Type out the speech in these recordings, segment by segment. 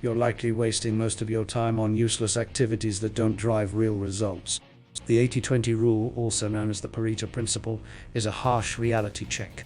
You're likely wasting most of your time on useless activities that don't drive real results. The 80-20 rule, also known as the Pareto principle, is a harsh reality check.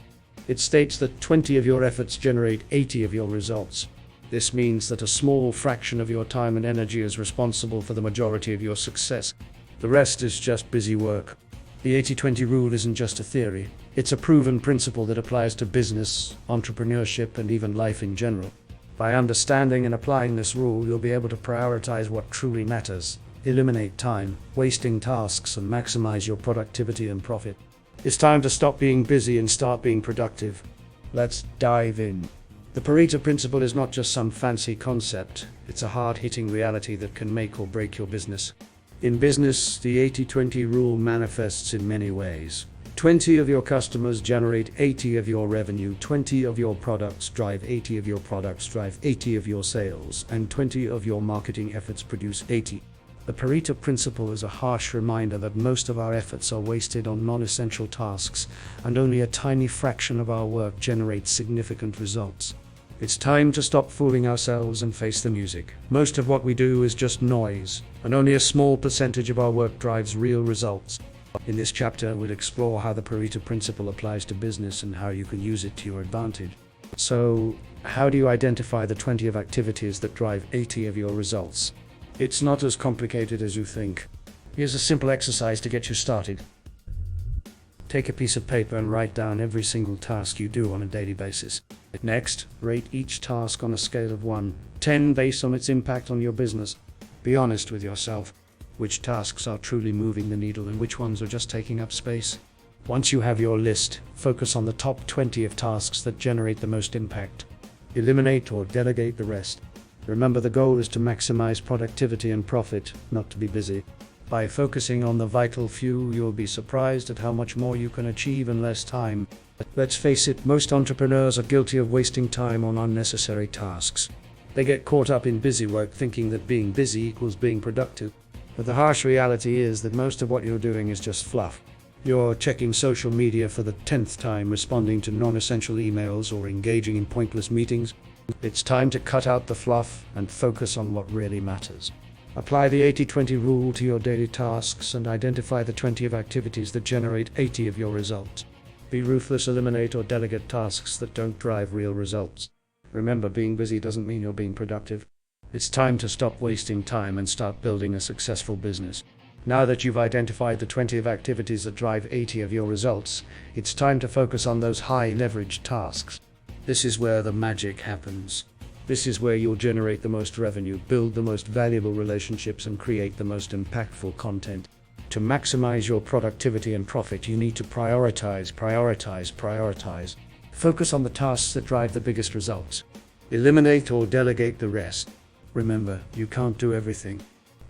It states that 20 of your efforts generate 80 of your results. This means that a small fraction of your time and energy is responsible for the majority of your success. The rest is just busy work. The 80-20 rule isn't just a theory. It's a proven principle that applies to business, entrepreneurship, and even life in general. By understanding and applying this rule, you'll be able to prioritize what truly matters, eliminate time, wasting tasks, and maximize your productivity and profit. It's time to stop being busy and start being productive. Let's dive in. The Pareto principle is not just some fancy concept. It's a hard-hitting reality that can make or break your business. In business, the 80-20 rule manifests in many ways. 20 of your customers generate 80 of your revenue, 20 of your products drive 80 of your products, drive 80 of your sales, and 20 of your marketing efforts produce 80. The Pareto principle is a harsh reminder that most of our efforts are wasted on non-essential tasks, and only a tiny fraction of our work generates significant results. It's time to stop fooling ourselves and face the music. Most of what we do is just noise, and only a small percentage of our work drives real results. In this chapter, we'll explore how the Pareto principle applies to business and how you can use it to your advantage. So, how do you identify the 20 of activities that drive 80 of your results? It's not as complicated as you think. Here's a simple exercise to get you started. Take a piece of paper and write down every single task you do on a daily basis. Next, rate each task on a scale of 1 to 10 based on its impact on your business. Be honest with yourself. Which tasks are truly moving the needle and which ones are just taking up space? Once you have your list, focus on the top 20 of tasks that generate the most impact. Eliminate or delegate the rest. Remember, the goal is to maximize productivity and profit, not to be busy. By focusing on the vital few, you'll be surprised at how much more you can achieve in less time. Let's face it, most entrepreneurs are guilty of wasting time on unnecessary tasks. They get caught up in busy work thinking that being busy equals being productive. But the harsh reality is that most of what you're doing is just fluff. You're checking social media for the 10th time, responding to non-essential emails, or engaging in pointless meetings. It's time to cut out the fluff and focus on what really matters. Apply the 80-20 rule to your daily tasks and identify the 20 of activities that generate 80 of your results. Be ruthless, eliminate or delegate tasks that don't drive real results. Remember, being busy doesn't mean you're being productive. It's time to stop wasting time and start building a successful business. Now that you've identified the 20 of activities that drive 80 of your results, it's time to focus on those high-leverage tasks. This is where the magic happens. This is where you'll generate the most revenue, build the most valuable relationships, and create the most impactful content. To maximize your productivity and profit, you need to prioritize. Focus on the tasks that drive the biggest results. Eliminate or delegate the rest. Remember, you can't do everything,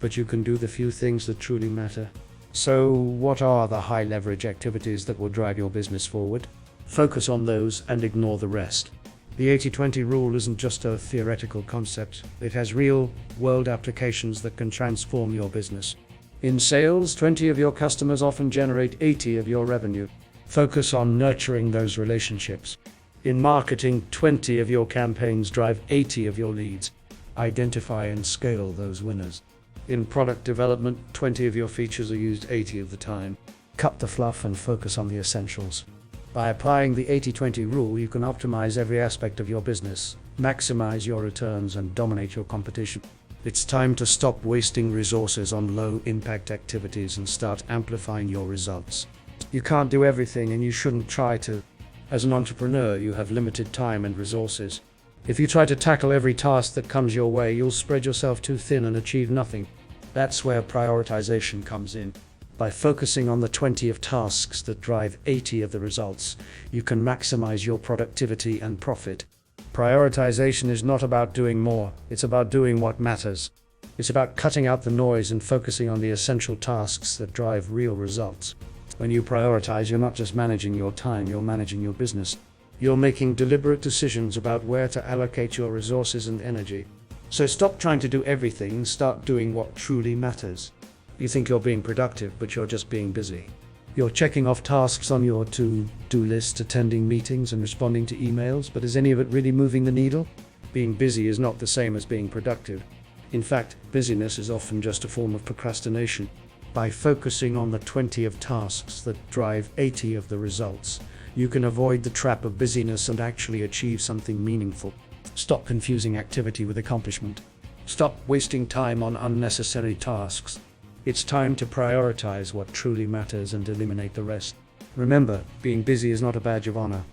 but you can do the few things that truly matter. So, what are the high-leverage activities that will drive your business forward? Focus on those and ignore the rest. The 80-20 rule isn't just a theoretical concept. It has real-world applications that can transform your business. In sales, 20 of your customers often generate 80 of your revenue. Focus on nurturing those relationships. In marketing, 20 of your campaigns drive 80 of your leads. Identify and scale those winners. In product development, 20 of your features are used 80 of the time. Cut the fluff and focus on the essentials. By applying the 80-20 rule, you can optimize every aspect of your business, maximize your returns, and dominate your competition. It's time to stop wasting resources on low-impact activities and start amplifying your results. You can't do everything, and you shouldn't try to. As an entrepreneur, you have limited time and resources. If you try to tackle every task that comes your way, you'll spread yourself too thin and achieve nothing. That's where prioritization comes in. By focusing on the 20 of tasks that drive 80 of the results, you can maximize your productivity and profit. Prioritization is not about doing more, it's about doing what matters. It's about cutting out the noise and focusing on the essential tasks that drive real results. When you prioritize, you're not just managing your time, you're managing your business. You're making deliberate decisions about where to allocate your resources and energy. So stop trying to do everything, start doing what truly matters. You think you're being productive, but you're just being busy. You're checking off tasks on your to-do list, attending meetings and responding to emails, but is any of it really moving the needle? Being busy is not the same as being productive. In fact, busyness is often just a form of procrastination. By focusing on the 20 of tasks that drive 80 of the results, you can avoid the trap of busyness and actually achieve something meaningful. Stop confusing activity with accomplishment. Stop wasting time on unnecessary tasks. It's time to prioritize what truly matters and eliminate the rest. Remember, being busy is not a badge of honor.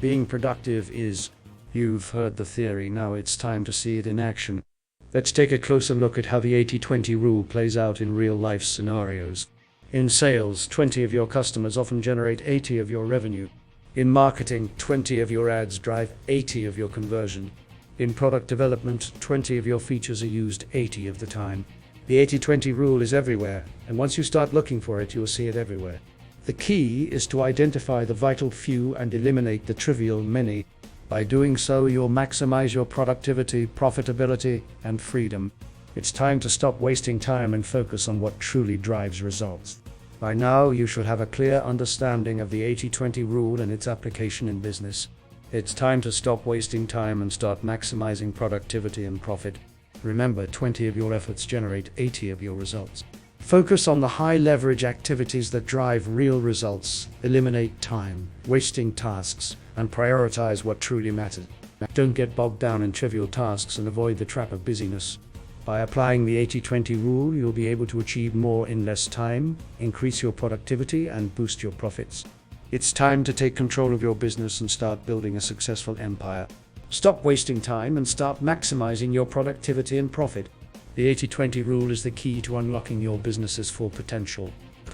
Being productive is. You've heard the theory, now it's time to see it in action. Let's take a closer look at how the 80-20 rule plays out in real-life scenarios. In sales, 20 of your customers often generate 80 of your revenue. In marketing, 20 of your ads drive 80 of your conversion. In product development, 20 of your features are used 80 of the time. The 80-20 rule is everywhere, and once you start looking for it, you'll see it everywhere. The key is to identify the vital few and eliminate the trivial many. By doing so, you'll maximize your productivity, profitability, and freedom. It's time to stop wasting time and focus on what truly drives results. By now, you should have a clear understanding of the 80-20 rule and its application in business. It's time to stop wasting time and start maximizing productivity and profit. Remember, 20 of your efforts generate 80 of your results. Focus on the high-leverage activities that drive real results, eliminate time, wasting tasks, and prioritize what truly matters. Don't get bogged down in trivial tasks and avoid the trap of busyness. By applying the 80-20 rule, you'll be able to achieve more in less time, increase your productivity, and boost your profits. It's time to take control of your business and start building a successful empire. Stop wasting time and start maximizing your productivity and profit. The 80-20 rule is the key to unlocking your business's full potential.